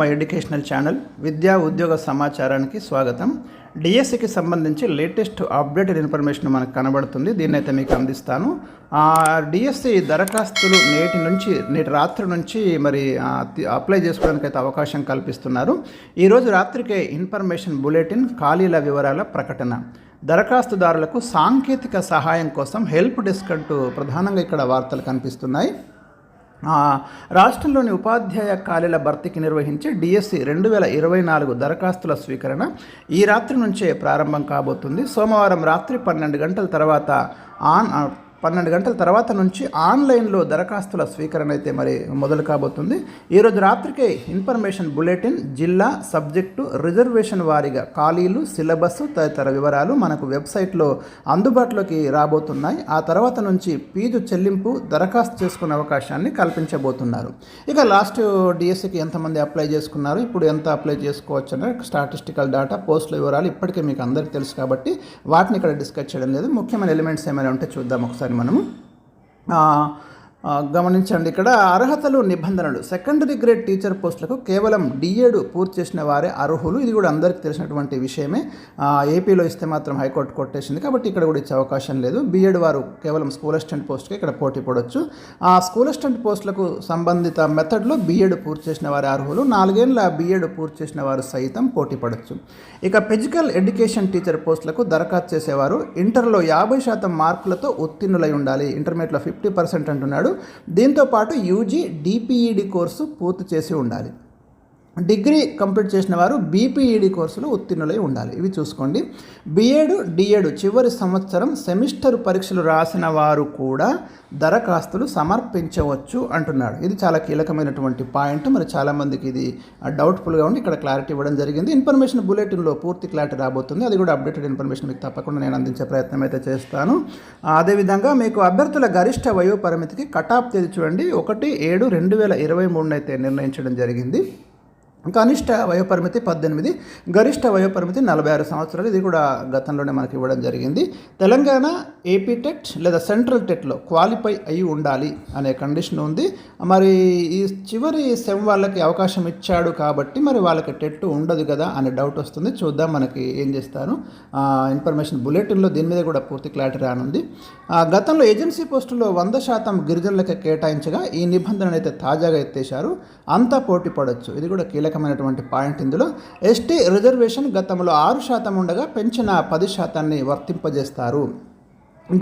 My educational channel విద్యా ఉద్యోగ సమాచారానికి స్వాగతం. డిఎస్సికి సంబంధించి లేటెస్ట్ అప్డేటెడ్ ఇన్ఫర్మేషన్ మనకు కనబడుతుంది. దీన్ని అయితే మీకు అందిస్తాను. డిఎస్సి దరఖాస్తులు నేటి రాత్రి నుంచి మరి అప్లై చేసుకోవడానికి అయితే అవకాశం కల్పిస్తున్నారు. ఈరోజు రాత్రికే ఇన్ఫర్మేషన్ బులెటిన్, ఖాళీల వివరాల ప్రకటన, దరఖాస్తుదారులకు సాంకేతిక సహాయం కోసం హెల్ప్ డెస్క్ అంటూ ప్రధానంగా ఇక్కడ వార్తలు కనిపిస్తున్నాయి. రాష్ట్రంలోని ఉపాధ్యాయ ఖాళీల భర్తీకి నిర్వహించే డిఎస్సి 2024 దరఖాస్తుల స్వీకరణ ఈ రాత్రి నుంచే ప్రారంభం కాబోతుంది. సోమవారం రాత్రి 12 గంటల తర్వాత నుంచి ఆన్లైన్లో దరఖాస్తుల స్వీకరణ అయితే మరి మొదలు కాబోతుంది. ఈరోజు రాత్రికే ఇన్ఫర్మేషన్ బులెటిన్, జిల్లా, సబ్జెక్టు, రిజర్వేషన్ వారీగా ఖాళీలు, సిలబస్ తదితర వివరాలు మనకు వెబ్సైట్లో అందుబాటులోకి రాబోతున్నాయి. ఆ తర్వాత నుంచి ఫీజు చెల్లింపు, దరఖాస్తు చేసుకునే అవకాశాన్ని కల్పించబోతున్నారు. ఇక లాస్ట్ డిఎస్సికి ఎంతమంది అప్లై చేసుకున్నారు, ఇప్పుడు ఎంత అప్లై చేసుకోవచ్చు అనే స్టాటిస్టికల్ డేటా, పోస్టుల వివరాలు ఇప్పటికే మీకు అందరికీ తెలుసు కాబట్టి వాటిని ఇక్కడ డిస్కస్ చేయడం లేదు. ముఖ్యమైన ఎలిమెంట్స్ ఏమైనా ఉంటే చూద్దాం ఒకసారి మనము. గమనించండి, ఇక్కడ అర్హతలు, నిబంధనలు. సెకండరీ గ్రేడ్ టీచర్ పోస్టులకు కేవలం డిఎడ్ పూర్తి చేసిన వారే అర్హులు. ఇది కూడా అందరికీ తెలిసినటువంటి విషయమే. ఏపీలో ఇస్తే మాత్రం హైకోర్టు కొట్టేసింది కాబట్టి ఇక్కడ కూడా ఇచ్చే అవకాశం లేదు. బిఎడ్ వారు కేవలం స్కూల్ అసిస్టెంట్ పోస్ట్కి ఇక్కడ పోటీ పడవచ్చు. ఆ స్కూల్ అసిస్టెంట్ పోస్టులకు సంబంధిత మెథడ్లో బిఎడ్ పూర్తి చేసిన వారే అర్హులు. 4 ఏళ్ళ బిఎడ్ పూర్తి చేసిన వారు సైతం పోటీ పడవచ్చు. ఇక ఫిజికల్ ఎడ్యుకేషన్ టీచర్ పోస్టులకు దరఖాస్తు చేసేవారు ఇంటర్లో 50% మార్కులతో ఉత్తీర్ణులై ఉండాలి. ఇంటర్మీడియట్లో 50% అంటున్నాడు. దీంతో పాటు యూజీ, డిపిఈడి కోర్సు పూర్తి చేసి ఉండాలి. డిగ్రీ కంప్లీట్ చేసిన వారు బీపీఈడి కోర్సులో ఉత్తీర్ణులై ఉండాలి. ఇవి చూసుకోండి. బిఎడ్, డిఎడ్ చివరి సంవత్సరం సెమిస్టర్ పరీక్షలు రాసిన వారు కూడా దరఖాస్తులు సమర్పించవచ్చు అంటున్నాడు. ఇది చాలా కీలకమైనటువంటి పాయింట్. మరి చాలామందికి ఇది డౌట్ఫుల్గా ఉండి ఇక్కడ క్లారిటీ ఇవ్వడం జరిగింది. ఇన్ఫర్మేషన్ బులెటిన్లో పూర్తి క్లారిటీ రాబోతుంది. అది కూడా అప్డేటెడ్ ఇన్ఫర్మేషన్ మీకు తప్పకుండా నేను అందించే ప్రయత్నం అయితే చేస్తాను. అదేవిధంగా మీకు అభ్యర్థుల గరిష్ట వయో పరిమితికి కటాఫ్ తేదీ చూడండి, 1/7/2023 అయితే నిర్ణయించడం జరిగింది. కనిష్ట వయోపరిమితి 18, గరిష్ట వయోపరిమితి 46 సంవత్సరాలు. ఇది కూడా గతంలోనే మనకి ఇవ్వడం జరిగింది. తెలంగాణ ఏపీ టెట్ లేదా సెంట్రల్ టెట్లో క్వాలిఫై అయి ఉండాలి అనే కండిషన్ ఉంది. మరి ఈ చివరి సెమ్ వాళ్ళకి అవకాశం ఇచ్చాడు కాబట్టి మరి వాళ్ళకి టెట్ ఉండదు కదా అనే డౌట్ వస్తుంది. చూద్దాం మనకి ఏం చేస్తారు. ఇన్ఫర్మేషన్ బులెటిన్లో దీని మీద కూడా పూర్తి క్లారిటీ రానుంది. గతంలో ఏజెన్సీ పోస్టుల్లో 100% గిరిజనులకి కేటాయించగా ఈ నిబంధనలు అయితే తాజాగా ఎత్తేశారు. అంతా పోటీ పడవచ్చు. ఇది కూడా కీలకమైనటువంటి పాయింట్. ఇందులో ఎస్టీ రిజర్వేషన్ గతంలో 6% ఉండగా పెంచిన 10% వర్తింపజేస్తారు.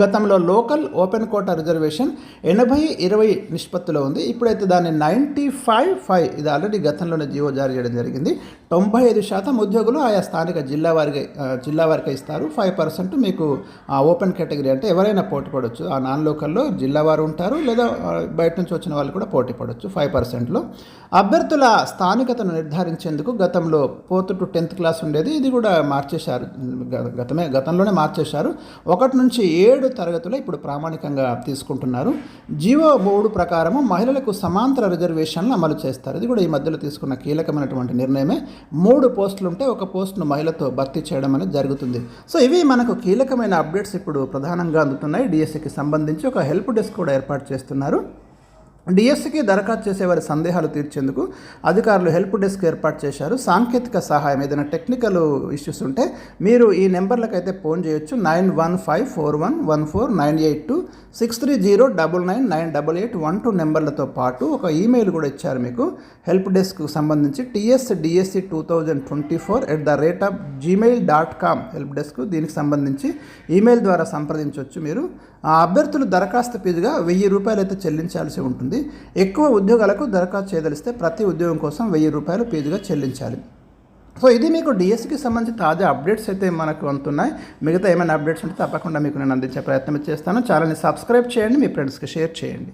గతంలో లోకల్ ఓపెన్ కోటా రిజర్వేషన్ 80-20 నిష్పత్తిలో ఉంది. ఇప్పుడైతే దాన్ని 95-5 ఇది ఆల్రెడీ గతంలోనే జీవో జారీ చేయడం జరిగింది. 95% ఉద్యోగులు ఆయా స్థానిక జిల్లా వారికి ఇస్తారు. 5% మీకు ఓపెన్ కేటగిరీ అంటే ఎవరైనా పోటీ పడవచ్చు. ఆ నాన్ లోకల్లో జిల్లా వారు ఉంటారు, లేదా బయట నుంచి వచ్చిన వాళ్ళు కూడా పోటీ పడవచ్చు. 5%లో అభ్యర్థుల స్థానికతను నిర్ధారించేందుకు గతంలో 4th to 10th క్లాస్ ఉండేది. ఇది కూడా మార్చేశారు. గతంలోనే మార్చేశారు. 1 నుంచి 7 తరగతులు ఇప్పుడు ప్రామాణికంగా తీసుకుంటున్నారు. జీవో 3 ప్రకారము మహిళలకు సమాంతర రిజర్వేషన్లు అమలు చేస్తారు. ఇది కూడా ఈ మధ్యలో తీసుకున్న కీలకమైనటువంటి నిర్ణయమే. 3 పోస్టులు ఉంటే 1 పోస్టును మహిళతో భర్తీ చేయడం అనేది జరుగుతుంది. సో ఇవి మనకు కీలకమైన అప్డేట్స్ ఇప్పుడు ప్రధానంగా అందుతున్నాయి. డిఎస్సికి సంబంధించి ఒక హెల్ప్ డెస్క్ కూడా ఏర్పాటు చేస్తున్నారు. డిఎస్సికి దరఖాస్తు చేసేవారి సందేహాలు తీర్చేందుకు అధికారులు హెల్ప్ డెస్క్ ఏర్పాటు చేశారు. సాంకేతిక సహాయం, ఏదైనా టెక్నికల్ ఇష్యూస్ ఉంటే మీరు ఈ నెంబర్లకు అయితే ఫోన్ చేయొచ్చు. 9154114982 630999812 నెంబర్లతో పాటు ఒక ఈమెయిల్ కూడా ఇచ్చారు మీకు హెల్ప్ డెస్క్కు సంబంధించి. tsdsc2024@gmail.com help desk. దీనికి సంబంధించి ఈమెయిల్ ద్వారా సంప్రదించవచ్చు మీరు. అభ్యర్థులు దరఖాస్తు ఫీజుగా 1000 రూపాయలు అయితే చెల్లించాల్సి ఉంటుంది. ఎక్కువ ఉద్యోగాలకు దరఖాస్తు చేయదలిస్తే ప్రతి ఉద్యోగం కోసం 1000 రూపాయలు ఫీజుగా చెల్లించాలి. సో ఇది మీకు డిఎస్సికి సంబంధించి తాజా అప్డేట్స్ అయితే మనకు అందుతున్నాయి. మిగతా ఏమైనా అప్డేట్స్ ఉంటే తప్పకుండా మీకు నేను అందించే ప్రయత్నం చేస్తాను. ఛానల్ని సబ్స్క్రైబ్ చేయండి, మీ ఫ్రెండ్స్కి షేర్ చేయండి.